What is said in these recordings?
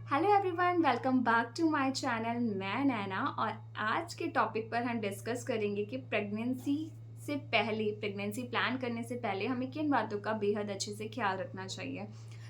Hello everyone, welcome back to my channel. मैं नैना और आज के टॉपिक पर हम डिस्कस करेंगे कि प्रेगनेंसी प्लान करने से पहले हमें किन बातों का बेहद अच्छे से ख्याल रखना चाहिए।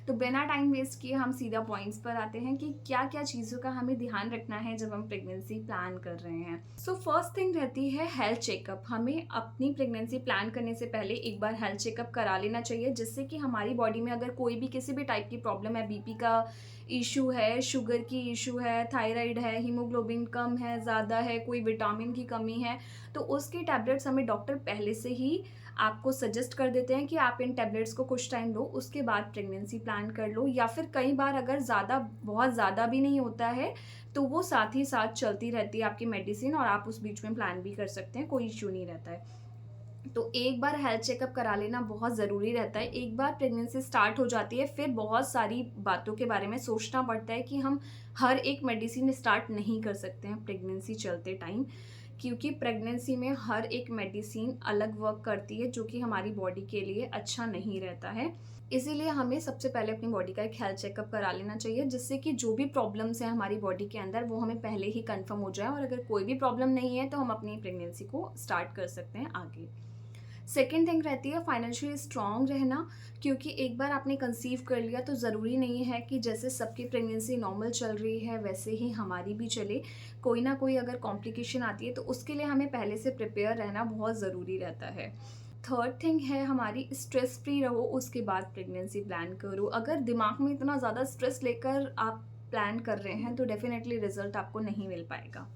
तो बिना टाइम वेस्ट किए हम सीधा पॉइंट्स पर आते हैं कि क्या क्या चीज़ों का हमें ध्यान रखना है जब हम प्रेगनेंसी प्लान कर रहे हैं। सो फर्स्ट थिंग रहती है हेल्थ चेकअप। हमें अपनी प्रेगनेंसी प्लान करने से पहले एक बार हेल्थ चेकअप करा लेना चाहिए, जिससे कि हमारी बॉडी में अगर कोई भी किसी भी टाइप की प्रॉब्लम है, बीपी का इशू है, शुगर की इशू है, थायराइड है, हीमोग्लोबिन कम है, ज़्यादा है, कोई विटामिन की कमी है, तो उसके टैबलेट्स हमें डॉक्टर पहले से ही आपको सजेस्ट कर देते हैं कि आप इन टैबलेट्स को कुछ टाइम लो, उसके बाद प्रेगनेंसी प्लान कर लो। या फिर कई बार अगर बहुत ज़्यादा भी नहीं होता है तो वो साथ ही साथ चलती रहती है आपकी मेडिसिन, और आप उस बीच में प्लान भी कर सकते हैं, कोई इशू नहीं रहता है। तो एक बार हेल्थ चेकअप करा लेना बहुत ज़रूरी रहता है। एक बार प्रेगनेंसी स्टार्ट हो जाती है फिर बहुत सारी बातों के बारे में सोचना पड़ता है कि हम हर एक मेडिसिन स्टार्ट नहीं कर सकते हैं प्रेगनेंसी चलते टाइम, क्योंकि प्रेगनेंसी में हर एक मेडिसिन अलग वर्क करती है जो कि हमारी बॉडी के लिए अच्छा नहीं रहता है। इसीलिए हमें सबसे पहले अपनी बॉडी का एक हेल्थ चेकअप करा लेना चाहिए, जिससे कि जो भी प्रॉब्लम्स हैं हमारी बॉडी के अंदर वो हमें पहले ही कंफर्म हो जाए, और अगर कोई भी प्रॉब्लम नहीं है तो हम अपनी प्रेगनेंसी को स्टार्ट कर सकते हैं आगे। सेकेंड थिंग रहती है फाइनेंशियली स्ट्रांग रहना, क्योंकि एक बार आपने कंसीव कर लिया तो ज़रूरी नहीं है कि जैसे सबकी प्रेगनेंसी नॉर्मल चल रही है वैसे ही हमारी भी चले। कोई ना कोई अगर कॉम्प्लिकेशन आती है तो उसके लिए हमें पहले से प्रिपेयर रहना बहुत ज़रूरी रहता है। थर्ड थिंग है हमारी स्ट्रेस फ्री रहो, उसके बाद प्रेगनेंसी प्लान करो। अगर दिमाग में इतना ज़्यादा स्ट्रेस लेकर आप प्लान कर रहे हैं तो डेफिनेटली रिजल्ट आपको नहीं मिल पाएगा।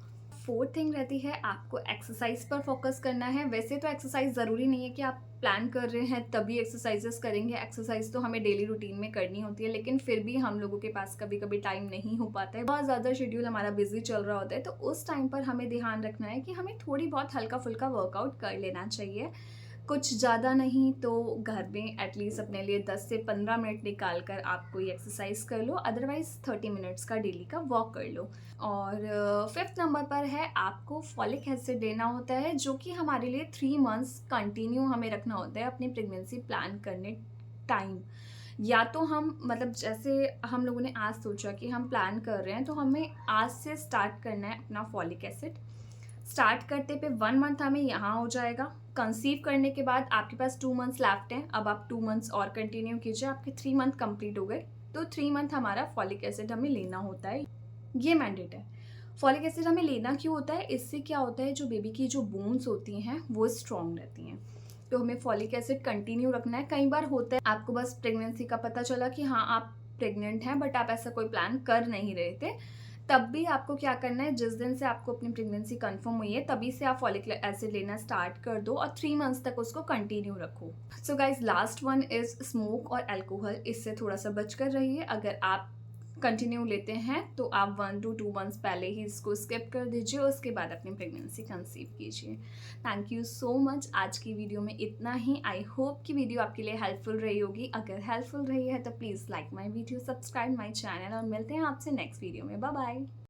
फोर्थ थिंग रहती है आपको एक्सरसाइज पर फोकस करना है। वैसे तो एक्सरसाइज ज़रूरी नहीं है कि आप प्लान कर रहे हैं तभी एक्सरसाइजेस करेंगे, एक्सरसाइज तो हमें डेली रूटीन में करनी होती है, लेकिन फिर भी हम लोगों के पास कभी कभी टाइम नहीं हो पाता है, बहुत ज़्यादा शेड्यूल हमारा बिजी चल रहा होता है, तो उस टाइम पर हमें ध्यान रखना है कि हमें थोड़ी बहुत हल्का फुल्का वर्कआउट कर लेना चाहिए। कुछ ज़्यादा नहीं तो घर में एटलीस्ट अपने लिए 10 से 15 मिनट निकाल कर आप कोई एक्सरसाइज कर लो, अदरवाइज़ 30 मिनट्स का डेली का वॉक कर लो। और फिफ्थ नंबर पर है आपको फॉलिक एसिड लेना होता है, जो कि हमारे लिए 3 मंथ्स कंटिन्यू हमें रखना होता है अपनी प्रेगनेंसी प्लान करने टाइम। या तो हम मतलब जैसे हम लोगों ने आज सोचा कि हम प्लान कर रहे हैं तो हमें आज से स्टार्ट करना है अपना फॉलिक एसिड। स्टार्ट करते पे 1 मंथ हमें यहाँ हो जाएगा। कंसीव करने के बाद आपके पास 2 मंथ्स लेफ्ट हैं, अब आप 2 मंथ्स और कंटिन्यू कीजिए, आपके 3 मंथ कंप्लीट हो गए। तो 3 मंथ हमारा फॉलिक एसिड हमें लेना होता है, ये मैंडेट है। फॉलिक एसिड हमें लेना क्यों होता है, इससे क्या होता है जो बेबी की जो बोन्स होती हैं वो स्ट्रॉन्ग रहती हैं, तो हमें फॉलिक एसिड कंटिन्यू रखना है। कई बार होता है आपको बस प्रेगनेंसी का पता चला कि हाँ आप प्रेग्नेंट हैं, बट आप ऐसा कोई प्लान कर नहीं रहे थे, तब भी आपको क्या करना है, जिस दिन से आपको अपनी प्रेगनेंसी कंफर्म हुई है तभी से आप फॉलिक एसिड लेना स्टार्ट कर दो और 3 मंथ्स तक उसको कंटिन्यू रखो। So guys last one is smoke और अल्कोहल, इससे थोड़ा सा बच कर रहिए। अगर आप कंटिन्यू लेते हैं तो आप 1 to 2 मंथ्स पहले ही इसको स्किप कर दीजिए, उसके बाद अपनी प्रेगनेंसी कंसीव कीजिए। थैंक यू सो मच, आज की वीडियो में इतना ही। आई होप कि वीडियो आपके लिए हेल्पफुल रही होगी। अगर हेल्पफुल रही है तो please like my video, subscribe my channel, और मिलते हैं आपसे नेक्स्ट वीडियो में। Bye bye.